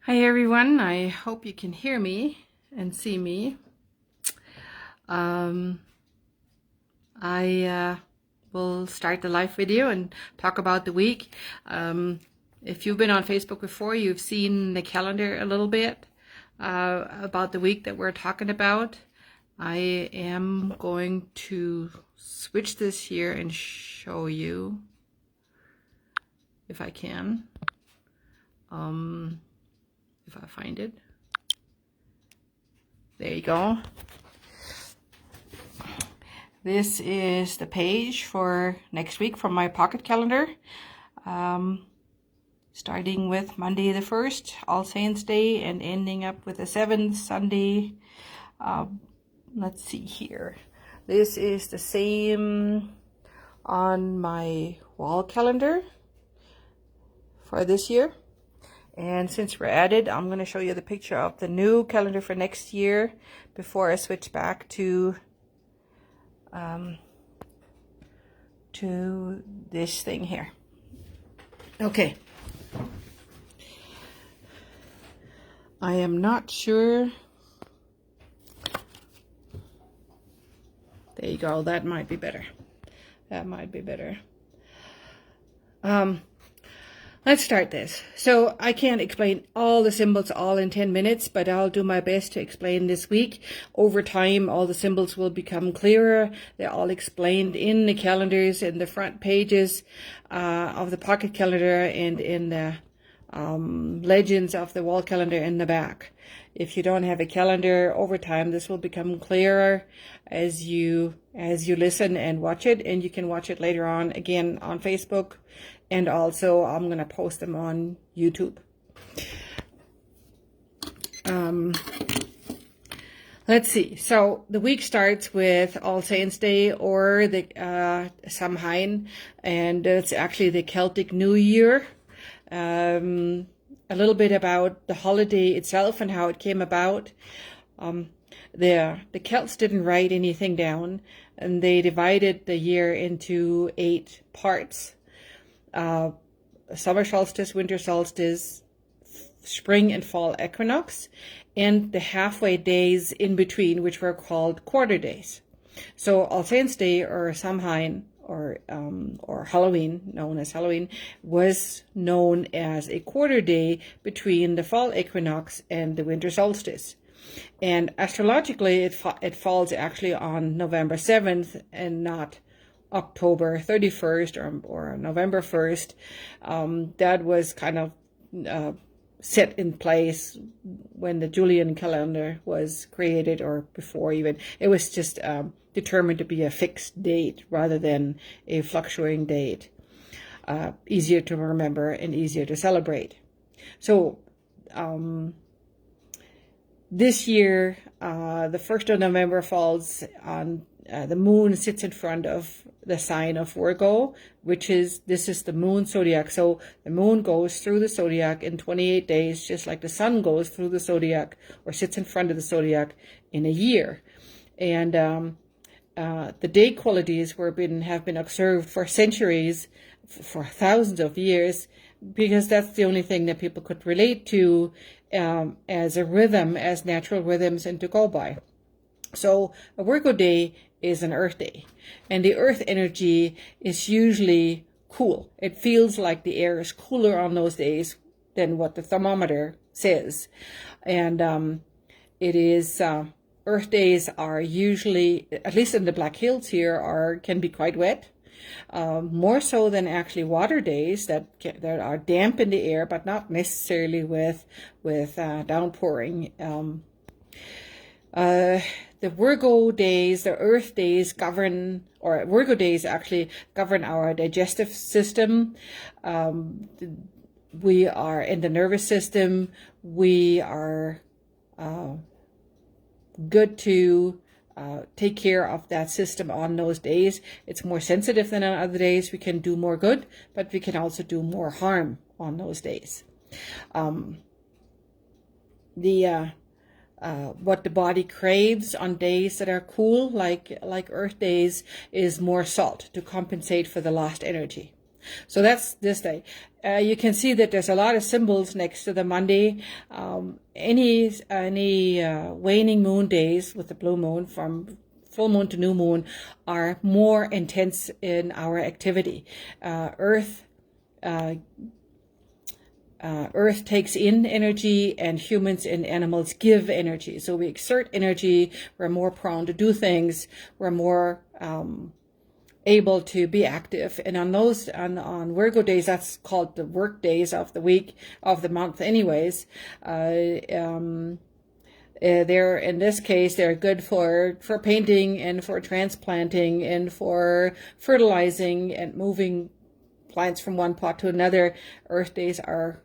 Hi everyone, I hope you can hear me and see me. I will start the live video and talk about the week. If you've been on Facebook before, you've seen the calendar a little bit about the week that we're talking about. I am going to switch this here and show you if I can. If I find it. There you go. This is the page for next week from my pocket calendar. Starting with Monday the 1st, All Saints Day, and ending up with the 7th, Sunday. Let's see here. This is the same on my wall calendar for this year. And since we're at it, I'm going to show you the picture of the new calendar for next year before I switch back to this thing here. Okay. I am not sure. There you go. That might be better. That might be better. Let's start this. So I can't explain all the symbols all in 10 minutes, but I'll do my best to explain this week. Over time, all the symbols will become clearer. They're all explained in the calendars, in the front pages of the pocket calendar, and in the legends of the wall calendar in the back. If you don't have a calendar, over time this will become clearer as you listen and watch it, and you can watch it later on again on Facebook, and also I'm going to post them on YouTube. Let's see. So the week starts with All Saints Day, or the Samhain, and it's actually the Celtic New Year. A little bit about the holiday itself and how it came about. The Celts didn't write anything down, and they divided the year into 8 parts. Summer solstice, winter solstice, spring and fall equinox, and the halfway days in between, which were called quarter days. So All Saints Day, or Samhain, or Halloween, known as Halloween, was known as a quarter day between the fall equinox and the winter solstice. And astrologically, it falls actually on November 7th and not October 31st or November 1st. That was kind of set in place when the Julian calendar was created, or before even. It was just determined to be a fixed date rather than a fluctuating date. Easier to remember and easier to celebrate. So this year, the 1st of November falls on the moon sits in front of the sign of Virgo, this is the Moon Zodiac. So the moon goes through the zodiac in 28 days, just like the sun goes through the zodiac, or sits in front of the zodiac, in a year. And the day qualities have been observed for centuries, for thousands of years, because that's the only thing that people could relate to as a rhythm, as natural rhythms, and to go by. So a Virgo day is an earth day, and the earth energy is usually cool. It feels like the air is cooler on those days than what the thermometer says. And it is earth days are usually, at least in the Black Hills here, can be quite wet. More so than actually water days that are damp in the air, but not necessarily with downpouring. The Virgo days, the earth days Virgo days actually govern our digestive system. We are in the nervous system. We are good to take care of that system on those days. It's more sensitive than on other days. We can do more good, but we can also do more harm on those days. What the body craves on days that are cool, like earth days, is more salt to compensate for the lost energy. So that's this day. You can see that there's a lot of symbols next to the Monday. Any waning moon days with the blue moon, from full moon to new moon, are more intense in our activity. Earth takes in energy, and humans and animals give energy. So we exert energy. We're more prone to do things. We're more able to be active. And on those, on Virgo days, that's called the work days of the week, of the month anyways. They're, in this case, they're good for painting and for transplanting and for fertilizing and moving plants from one pot to another. Earth days are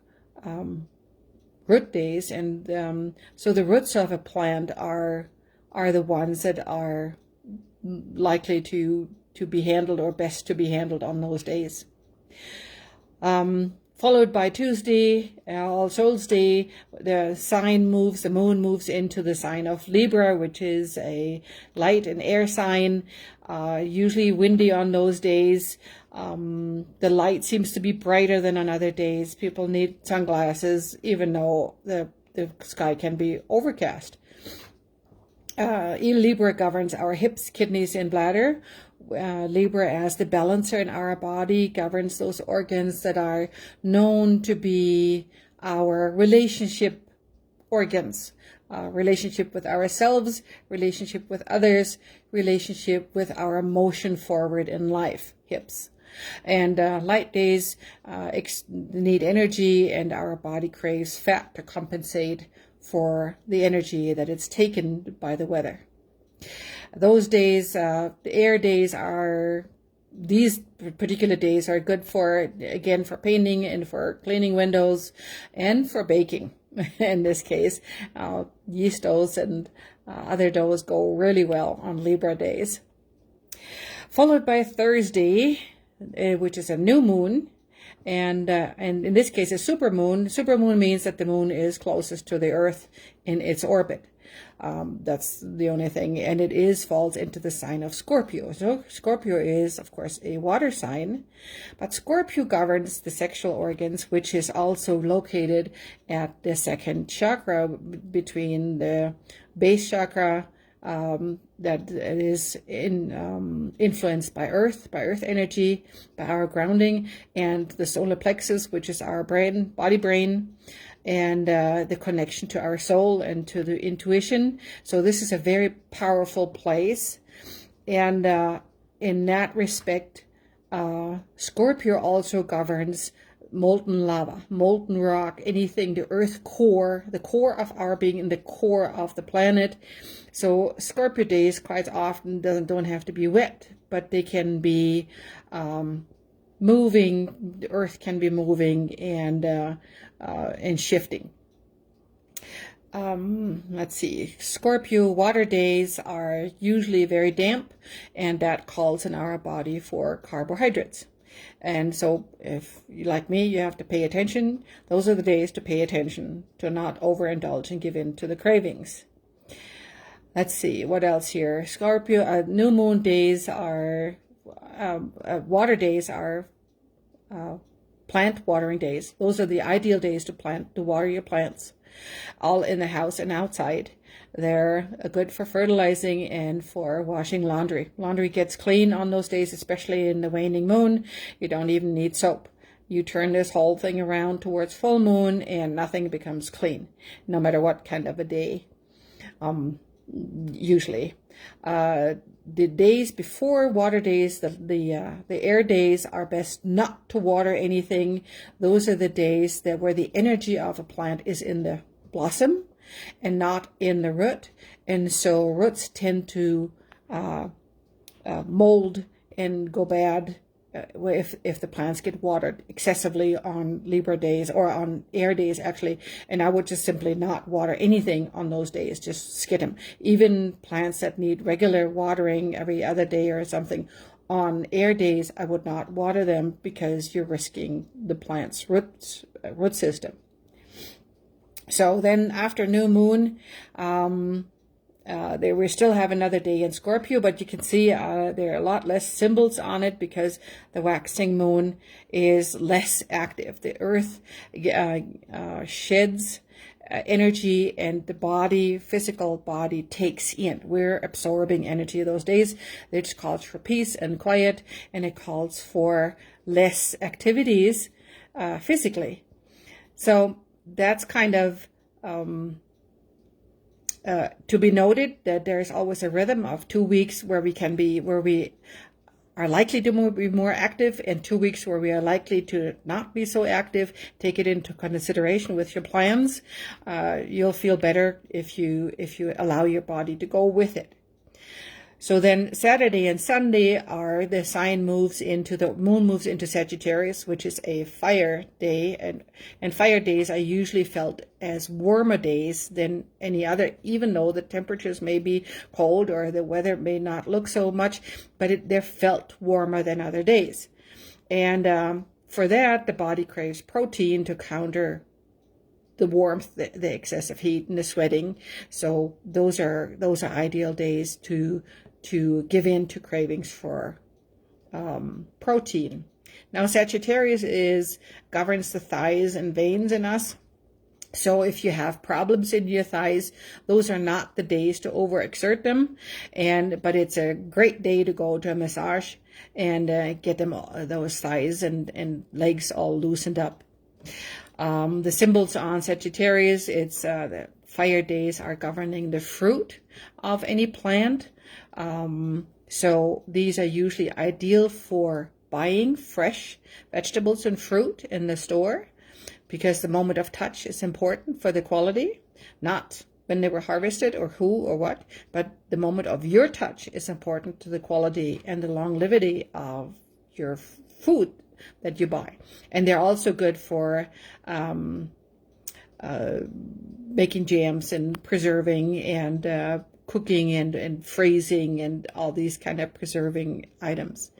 root days, and so the roots of a plant are the ones that are likely to be handled, or best to be handled on those days. Followed by Tuesday, All Souls Day, the moon moves into the sign of Libra, which is a light and air sign, usually windy on those days. The light seems to be brighter than on other days. People need sunglasses, even though the sky can be overcast. Libra governs our hips, kidneys, and bladder. Libra, as the balancer in our body, governs those organs that are known to be our relationship organs. Relationship with ourselves, relationship with others, relationship with our motion forward in life, hips. And light days need energy, and our body craves fat to compensate for the energy that it's taken by the weather. Those days, the air days these particular days are good for, again, for painting and for cleaning windows and for baking. In this case, yeast doughs and other doughs go really well on Libra days. Followed by Thursday, which is a new moon. And in this case, a supermoon. Supermoon means that the moon is closest to the Earth in its orbit. That's the only thing. And it falls into the sign of Scorpio. So Scorpio is, of course, a water sign. But Scorpio governs the sexual organs, which is also located at the second chakra, between the base chakra, that is influenced by earth energy, by our grounding, and the solar plexus, which is our body brain, and the connection to our soul and to the intuition. So this is a very powerful place. And in that respect, Scorpio also governs molten lava, molten rock, anything, the earth core, the core of our being, in the core of the planet. So Scorpio days quite often don't have to be wet, but they can be moving. The earth can be moving and shifting. Let's see. Scorpio water days are usually very damp, and that calls in our body for carbohydrates. And so if you, like me, you have to pay attention. Those are the days to pay attention, to not overindulge and give in to the cravings. Let's see, what else here? Scorpio, new moon days are, water days are plant watering days. Those are the ideal days to water your plants, all in the house and outside. They're good for fertilizing and for washing laundry. Laundry gets clean on those days, especially in the waning moon. You don't even need soap. You turn this whole thing around towards full moon and nothing becomes clean, no matter what kind of a day, usually. The days before water days, the air days, are best not to water anything. Those are the days where the energy of a plant is in the blossom and not in the root, and so roots tend to mold and go bad if the plants get watered excessively on Libra days, or on air days actually. And I would just simply not water anything on those days, just skid them. Even plants that need regular watering every other day or something, on air days I would not water them, because you're risking the plant's root system. So then after new moon, We still have another day in Scorpio, but you can see there are a lot less symbols on it because the waxing moon is less active. The earth sheds energy, and the body, physical body, takes in. We're absorbing energy those days. It calls for peace and quiet, and it calls for less activities physically. So that's kind of to be noted, that there's always a rhythm of 2 weeks where we are likely to be more active, and 2 weeks where we are likely to not be so active. Take it into consideration with your plans. You'll feel better if you allow your body to go with it. So then Saturday and Sunday are the moon moves into Sagittarius, which is a fire day, and fire days are usually felt as warmer days than any other, even though the temperatures may be cold or the weather may not look so much, but they're felt warmer than other days. And for that, the body craves protein to counter the warmth, the excessive heat, and the sweating. So those are ideal days to give in to cravings for protein. Now, Sagittarius governs the thighs and veins in us. So if you have problems in your thighs, those are not the days to overexert them. But it's a great day to go to a massage and get those thighs and legs all loosened up. The symbols on Sagittarius, it's the fire days are governing the fruit of any plant. So these are usually ideal for buying fresh vegetables and fruit in the store, because the moment of touch is important for the quality, not when they were harvested or who or what, but the moment of your touch is important to the quality and the longevity of your food that you buy. And they're also good for making jams and preserving and cooking and freezing and all these kind of preserving items.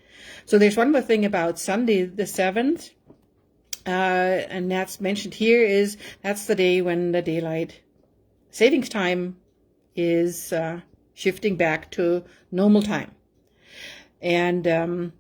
So there's one more thing about Sunday the 7th, and that's mentioned here, that's the day when the daylight savings time is shifting back to normal time. And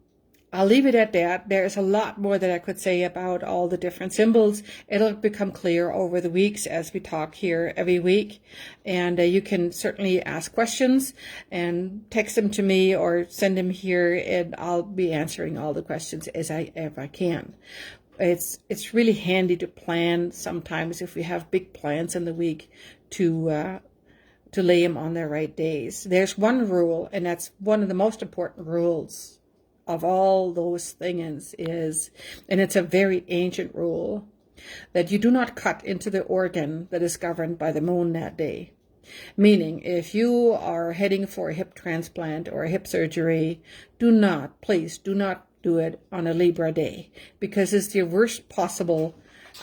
I'll leave it at that. There's a lot more that I could say about all the different symbols. It'll become clear over the weeks as we talk here every week. And you can certainly ask questions and text them to me or send them here, and I'll be answering all the questions as I can. It's really handy to plan sometimes if we have big plans in the week to lay them on the right days. There's one rule, and that's one of the most important rules of all those things and it's a very ancient rule, that you do not cut into the organ that is governed by the moon that day. Meaning, if you are heading for a hip transplant or a hip surgery, please do not do it on a Libra day, because it's the worst possible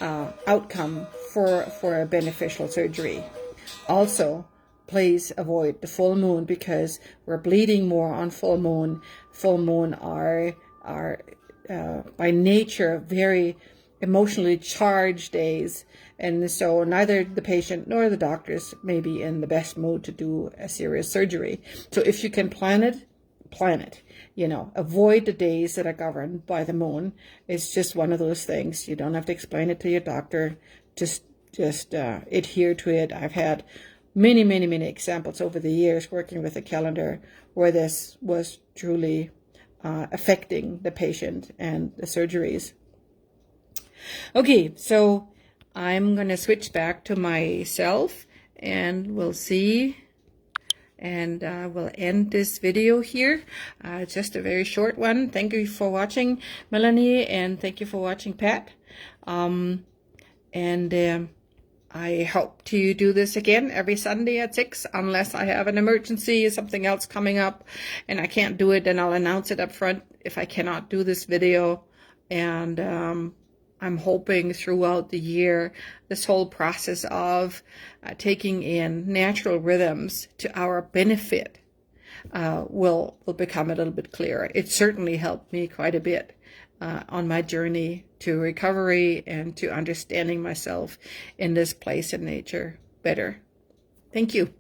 outcome for a beneficial surgery. Also, please avoid the full moon, because we're bleeding more on full moon. Full moon are by nature very emotionally charged days, and so neither the patient nor the doctors may be in the best mood to do a serious surgery. So if you can plan it. Avoid the days that are governed by the moon. It's just one of those things. You don't have to explain it to your doctor. Just adhere to it. I've had many, many, many examples over the years working with a calendar where this was truly affecting the patient and the surgeries. Okay, so I'm going to switch back to myself, and we'll see. And we'll end this video here. Just a very short one. Thank you for watching, Melanie, and thank you for watching, Pat. I hope to do this again every Sunday at 6, unless I have an emergency or something else coming up and I can't do it, then I'll announce it up front if I cannot do this video. And I'm hoping throughout the year, this whole process of taking in natural rhythms to our benefit will become a little bit clearer. It certainly helped me quite a bit on my journey to recovery and to understanding myself in this place in nature better. Thank you.